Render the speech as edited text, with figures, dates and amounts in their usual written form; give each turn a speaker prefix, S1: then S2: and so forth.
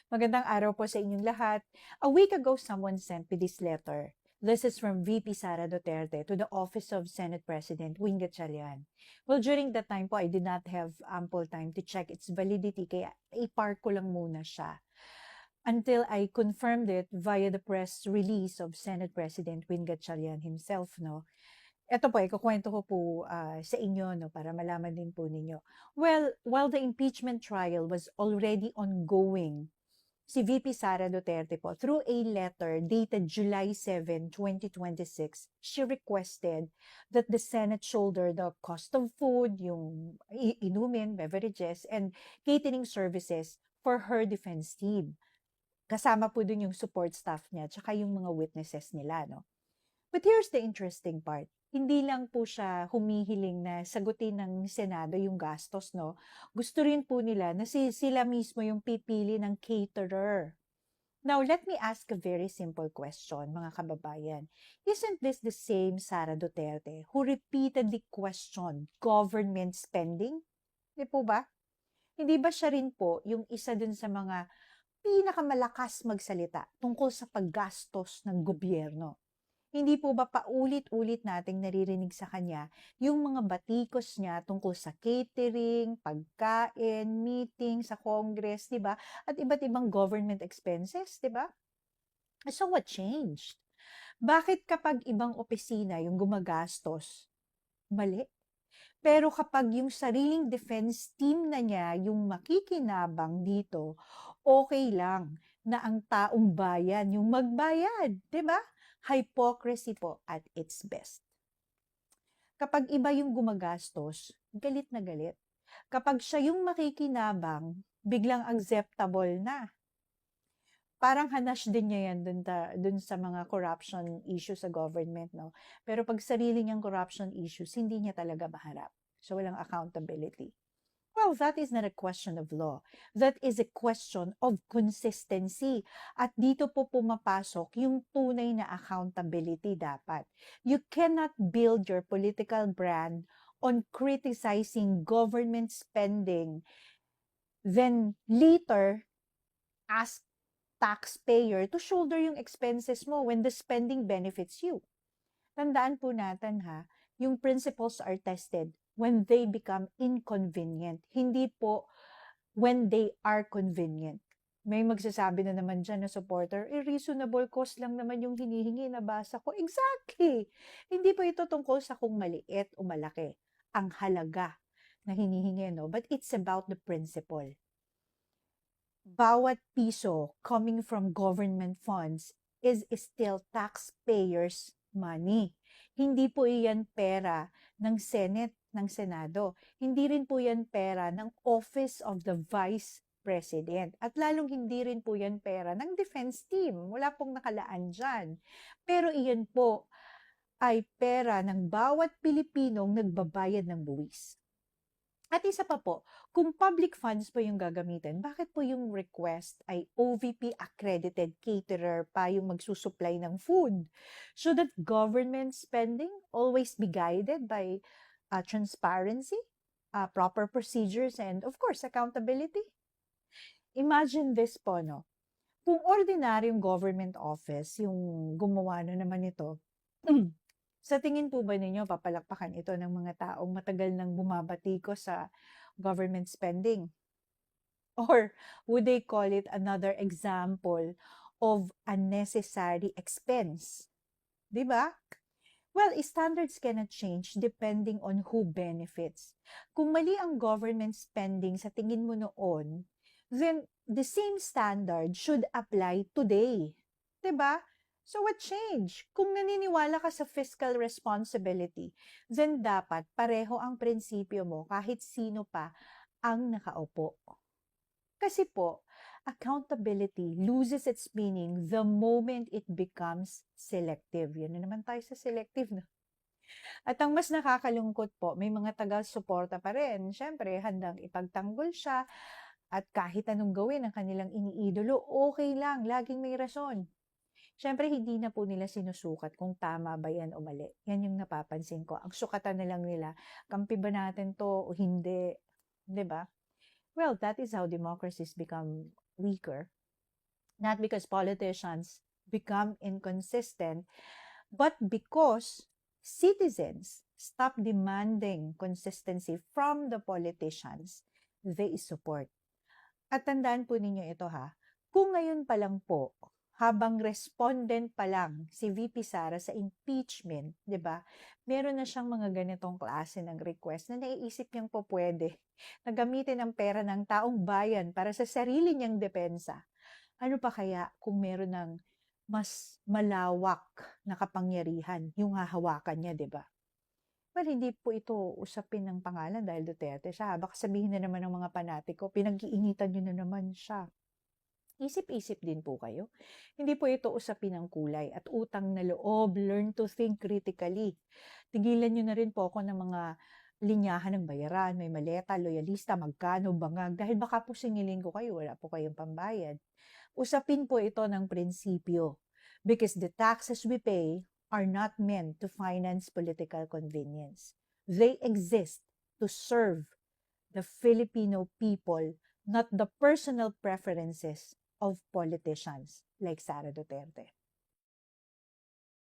S1: Magandang araw po sa inyong lahat. A week ago, someone sent me this letter. This is from VP Sara Duterte to the Office of Senate President Wing Gatchalian. Well, during that time po, I did not have ample time to check its validity, kaya i-park ko lang muna siya. Until I confirmed it via the press release of Senate President Wing Gatchalian himself, no? Ito po, ikukwento ko po sa inyo, no, para malaman din po ninyo. Well, while the impeachment trial was already ongoing, si VP Sara Duterte po, through a letter dated July 7, 2026, she requested that the Senate shoulder the cost of food, yung inumin, beverages, and catering services for her defense team. Kasama po dun yung support staff niya, tsaka yung mga witnesses nila, no? But here's the interesting part. Hindi lang po siya humihiling na sagutin ng Senado yung gastos, no? Gusto rin po nila na sila mismo yung pipili ng caterer. Now, let me ask a very simple question, mga kababayan. Isn't this the same Sara Duterte who repeatedly questioned government spending? Di po ba? Hindi ba siya rin po yung isa dun sa mga pinakamalakas magsalita tungkol sa paggastos ng gobyerno? Hindi po ba paulit-ulit nating naririnig sa kanya yung mga batikos niya tungkol sa catering, pagkain, meeting sa Congress, 'di ba? At iba't ibang government expenses, 'di ba? So what changed? Bakit kapag ibang opisina yung gumagastos, mali? Pero kapag yung sariling defense team na niya yung makikinabang dito, okay lang na ang taong bayan yung magbayad, 'di ba? Hypocrisy po at its best. Kapag iba yung gumagastos, galit na galit. Kapag siya yung makikinabang, biglang acceptable na. Parang hanash din niya yan dun sa mga corruption issues sa government, no? Pero pag sarili niyang corruption issues, hindi niya talaga maharap. So, walang accountability. Well, that is not a question of law. That is a question of consistency. At dito po pumapasok yung tunay na accountability dapat. You cannot build your political brand on criticizing government spending, then later ask taxpayer to shoulder yung expenses mo when the spending benefits you. Tandaan po natin ha, yung principles are tested when they become inconvenient, hindi po when they are convenient. May magsasabi na naman dyan na supporter, reasonable cost lang naman yung hinihingi, nabasa ko. Exactly! Hindi po ito tungkol sa kung maliit o malaki ang halaga na hinihingi, no? But it's about the principle. Bawat piso coming from government funds is still taxpayers' money. Hindi po iyan pera ng Senate, ng Senado. Hindi rin po yan pera ng Office of the Vice President. At lalong hindi rin po yan pera ng defense team. Wala pong nakalaan dyan. Pero iyan po ay pera ng bawat Pilipinong nagbabayad ng buwis. At isa pa po, kung public funds po yung gagamitin, bakit po yung request ay OVP accredited caterer pa yung magsusupply ng food? Should that government spending always be guided by transparency, proper procedures, and of course, accountability? Imagine this po, no? Kung ordinaryong government office yung gumawa na naman ito, sa tingin po ba ninyo papalakpakan ito ng mga taong matagal nang bumabati ko sa government spending? Or would they call it another example of unnecessary expense? 'Di ba? Well, standards cannot change depending on who benefits. Kung mali ang government spending sa tingin mo noon, then the same standard should apply today. 'Di ba? So what changed? Kung naniniwala ka sa fiscal responsibility, then dapat pareho ang prinsipyo mo kahit sino pa ang nakaupo. Kasi po, accountability loses its meaning the moment it becomes selective. Yan na naman tayo sa selective. No? At ang mas nakakalungkot po, may mga taga-suporta pa rin. Siyempre, handang ipagtanggol siya at kahit anong gawin ang kanilang iniidolo, okay lang, laging may rason. Siyempre, hindi na po nila sinusukat kung tama ba yan o mali. Yan yung napapansin ko. Ang sukatan na lang nila, kampi ba natin to o hindi? 'Di ba? Well, that is how democracies become weaker. Not because politicians become inconsistent, but because citizens stop demanding consistency from the politicians they support. At tandaan po ninyo ito ha, kung ngayon pa lang po, habang respondent pa lang si VP Sara sa impeachment, 'di ba? Meron na siyang mga ganitong klase ng request na naiisip niyang po pwede na gamitin ang pera ng taong bayan para sa sarili niyang depensa. Ano pa kaya kung meron ng mas malawak na kapangyarihan yung hahawakan niya, 'di ba? Well, hindi po ito usapin ng pangalan dahil Duterte siya. Baka sabihin na naman ng mga panatiko, pinag-iinitan niyo na naman siya. Isip-isip din po kayo. Hindi po ito usapin ng kulay at utang na loob. Learn to think critically. Tigilan niyo na rin po ako ng mga linyahan ng bayaran. May maleta, loyalista, magkano, bangag. Dahil baka po singilin ko kayo, wala po kayong pambayad. Usapin po ito ng prinsipyo. Because the taxes we pay are not meant to finance political convenience. They exist to serve the Filipino people, not the personal preferences of politicians like Sara Duterte.